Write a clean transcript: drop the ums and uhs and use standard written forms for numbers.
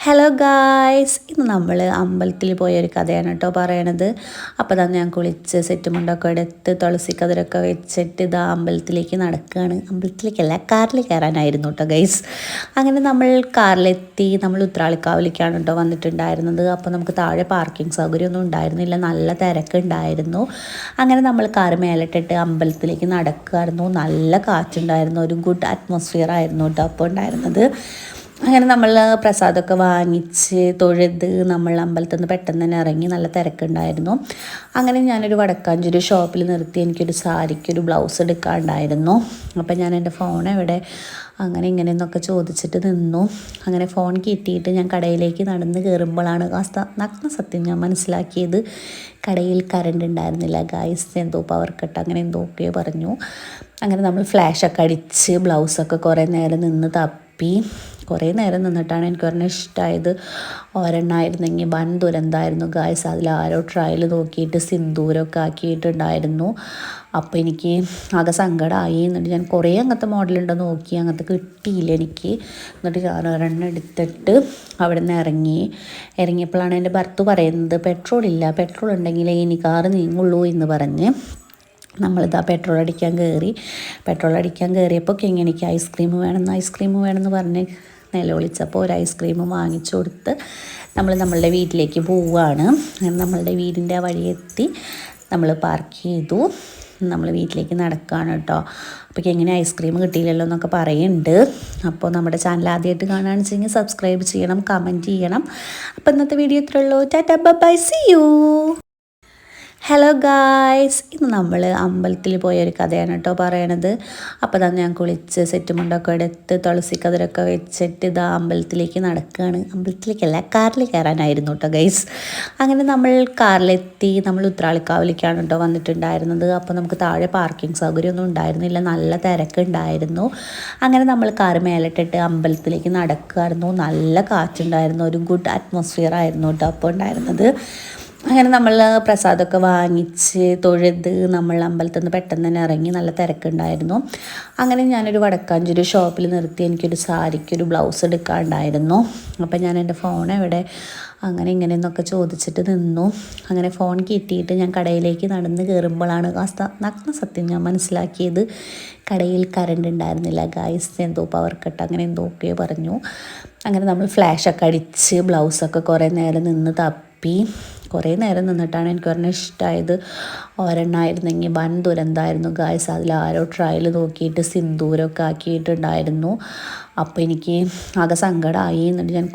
Hello guys, ഇന്ന് നമ്മൾ അമ്പലത്തിൽ പോയൊരു കഥയാണ് കേട്ടോ പറയണത്. അപ്പോൾ തന്നെ ഞാൻ കുളിച്ച് സെറ്റ് മുണ്ടൊക്കെ എടുത്ത് തുളസി കതിരൊക്കെ വെച്ചിട്ട് ഇതാ അമ്പലത്തിലേക്ക് നടക്കുകയാണ്. അമ്പലത്തിലേക്കല്ല, കാറിൽ കയറാനായിരുന്നു കേട്ടോ ഗൈസ്. അങ്ങനെ നമ്മൾ കാറിലെത്തി. നമ്മൾ ഉത്രാളിക്കാവിലേക്കാണ് കേട്ടോ വന്നിട്ടുണ്ടായിരുന്നത്. അപ്പോൾ നമുക്ക് താഴെ പാർക്കിംഗ് സൗകര്യമൊന്നും ഉണ്ടായിരുന്നില്ല, നല്ല തിരക്കുണ്ടായിരുന്നു. അങ്ങനെ നമ്മൾ കാറ് മേലിട്ടിട്ട് അമ്പലത്തിലേക്ക് നടക്കുമായിരുന്നു. നല്ല കാറ്റുണ്ടായിരുന്നു, ഒരു ഗുഡ് അറ്റ്മോസ്ഫിയർ ആയിരുന്നു കേട്ടോ അപ്പോൾ ഉണ്ടായിരുന്നത്. അങ്ങനെ നമ്മൾ പ്രസാദമൊക്കെ വാങ്ങിച്ച് തൊഴുത് നമ്മൾ അമ്പലത്തിൽ നിന്ന് പെട്ടെന്ന് തന്നെ ഇറങ്ങി. നല്ല തിരക്കുണ്ടായിരുന്നു. അങ്ങനെ ഞാനൊരു വടക്കാഞ്ചേരി ഷോപ്പിൽ നിർത്തി എനിക്കൊരു സാരിക്കൊരു ബ്ലൗസ് എടുക്കാനുണ്ടായിരുന്നു. അപ്പം ഞാൻ എൻ്റെ ഫോൺ എവിടെ അങ്ങനെ ഇങ്ങനെയെന്നൊക്കെ ചോദിച്ചിട്ട് നിന്നു. അങ്ങനെ ഫോൺ കിട്ടിയിട്ട് ഞാൻ കടയിലേക്ക് നടന്ന് കയറുമ്പോഴാണ് നഗ്ന സത്യം ഞാൻ മനസ്സിലാക്കിയത്. കടയിൽ കറണ്ട് ഉണ്ടായിരുന്നില്ല ഗായ്സ്, എന്തോ പവർ കട്ട് അങ്ങനെ എന്തൊക്കെയോ പറഞ്ഞു. അങ്ങനെ നമ്മൾ ഫ്ലാഷൊക്കെ അടിച്ച് ബ്ലൗസൊക്കെ കുറേ നേരം നിന്ന് തപ്പി. കുറേ നേരം നിന്നിട്ടാണ് എനിക്ക് ഒരെണ്ണം ഇഷ്ടമായത്. ഒരെണ്ണമായിരുന്നെങ്കിൽ വൻ ദുരന്തമായിരുന്നു ഗായ്സ്. അതിലാരോ ട്രയൽ നോക്കിയിട്ട് സിന്ദൂരമൊക്കെ ആക്കിയിട്ടുണ്ടായിരുന്നു. അപ്പോൾ എനിക്ക് ആകെ സങ്കടമായി. എന്നിട്ട് ഞാൻ കുറേ അങ്ങനത്തെ മോഡലുണ്ടോ നോക്കി, അങ്ങനത്തെ കിട്ടിയില്ല എനിക്ക്. എന്നിട്ട് ഞാൻ ഒരെണ്ണം എടുത്തിട്ട് അവിടെ നിന്ന് ഇറങ്ങിയപ്പോഴാണ് എൻ്റെ ഭർത്താവ് പറയുന്നത് പെട്രോൾ ഇല്ല, പെട്രോൾ ഉണ്ടെങ്കിലേ ഇനി കാറ് നീങ്ങുള്ളൂ എന്ന് പറഞ്ഞ്. നമ്മളിതാ പെട്രോൾ അടിക്കാൻ കയറിയപ്പോൾ എനിക്ക് ഐസ്ക്രീം വേണമെന്ന് പറഞ്ഞ് നിലവിളിച്ചപ്പോൾ ഒരു ഐസ്ക്രീം വാങ്ങിച്ചു കൊടുത്ത് നമ്മളുടെ വീട്ടിലേക്ക് പോവുകയാണ്. നമ്മളുടെ വീടിൻ്റെ വഴിയെത്തി നമ്മൾ പാർക്ക് ചെയ്തു. നമ്മൾ വീട്ടിലേക്ക് നടക്കുകയാണ് കേട്ടോ. അപ്പോൾ എങ്ങനെ ഐസ്ക്രീം കിട്ടിയില്ലല്ലോ എന്നൊക്കെ പറയുന്നുണ്ട്. അപ്പോൾ നമ്മുടെ ചാനൽ ആദ്യമായിട്ട് കാണുകയാണെന്ന് വെച്ചെങ്കിൽ സബ്സ്ക്രൈബ് ചെയ്യണം, കമൻറ്റ് ചെയ്യണം. അപ്പോൾ ഇന്നത്തെ വീഡിയോ ഇത്രയുള്ളൂ. Tata bye, see you. Hello guys, ഇന്ന് നമ്മൾ അമ്പലത്തിൽ പോയൊരു കഥയാണ് കേട്ടോ പറയണത്. അപ്പോൾ തന്നെ ഞാൻ കുളിച്ച് സെറ്റ് മുണ്ടൊക്കെ എടുത്ത് തുളസി കതിരൊക്കെ വെച്ചിട്ട് ഇതാ അമ്പലത്തിലേക്ക് നടക്കുകയാണ്. അമ്പലത്തിലേക്കല്ല, കാറിൽ കയറാനായിരുന്നു കേട്ടോ ഗൈസ്. അങ്ങനെ നമ്മൾ കാറിലെത്തി. നമ്മൾ ഉത്രാളിക്കാവിലേക്കാണ് കേട്ടോ വന്നിട്ടുണ്ടായിരുന്നത്. അപ്പോൾ നമുക്ക് താഴെ പാർക്കിംഗ് സൗകര്യമൊന്നും ഉണ്ടായിരുന്നില്ല, നല്ല തിരക്കുണ്ടായിരുന്നു. അങ്ങനെ നമ്മൾ കാറ് മേലിട്ടിട്ട് അമ്പലത്തിലേക്ക് നടക്കുമായിരുന്നു. നല്ല കാറ്റുണ്ടായിരുന്നു, ഒരു ഗുഡ് അറ്റ്മോസ്ഫിയർ ആയിരുന്നു കേട്ടോ അപ്പോൾ ഉണ്ടായിരുന്നത്. അങ്ങനെ നമ്മൾ പ്രസാദമൊക്കെ വാങ്ങിച്ച് തൊഴുത് നമ്മൾ അമ്പലത്തിൽ നിന്ന് പെട്ടെന്ന് തന്നെ ഇറങ്ങി. നല്ല തിരക്കുണ്ടായിരുന്നു. അങ്ങനെ ഞാനൊരു വടക്കാഞ്ചേരി ഷോപ്പിൽ നിർത്തി എനിക്കൊരു സാരിക്കൊരു ബ്ലൗസ് എടുക്കാനുണ്ടായിരുന്നു. അപ്പം ഞാൻ എൻ്റെ ഫോൺ എവിടെ അങ്ങനെ ഇങ്ങനെയെന്നൊക്കെ ചോദിച്ചിട്ട് നിന്നു. അങ്ങനെ ഫോൺ കിട്ടിയിട്ട് ഞാൻ കടയിലേക്ക് നടന്ന് കയറുമ്പോഴാണ് നഗ്ന സത്യം ഞാൻ മനസ്സിലാക്കിയത്. കടയിൽ കറണ്ട് ഉണ്ടായിരുന്നില്ല ഗായ്സ്, എന്തോ പവർ കട്ട് അങ്ങനെ എന്തൊക്കെയോ പറഞ്ഞു. അങ്ങനെ നമ്മൾ ഫ്ലാഷൊക്കെ അടിച്ച് ബ്ലൗസൊക്കെ കുറേ നേരം നിന്ന് തപ്പി. കുറേ നേരം നിന്നിട്ടാണ് എനിക്ക് ഒരെണ്ണം ഇഷ്ടമായത്. ഒരെണ്ണമായിരുന്നെങ്കിൽ വൻ ദുരന്തമായിരുന്നു ഗായ്സ്. അതിലാരോ ട്രയൽ നോക്കിയിട്ട് സിന്ദൂരമൊക്കെ ആക്കിയിട്ടുണ്ടായിരുന്നു. അപ്പോൾ എനിക്ക് ആകെ സങ്കടമായി. എന്നിട്ട് ഞാൻ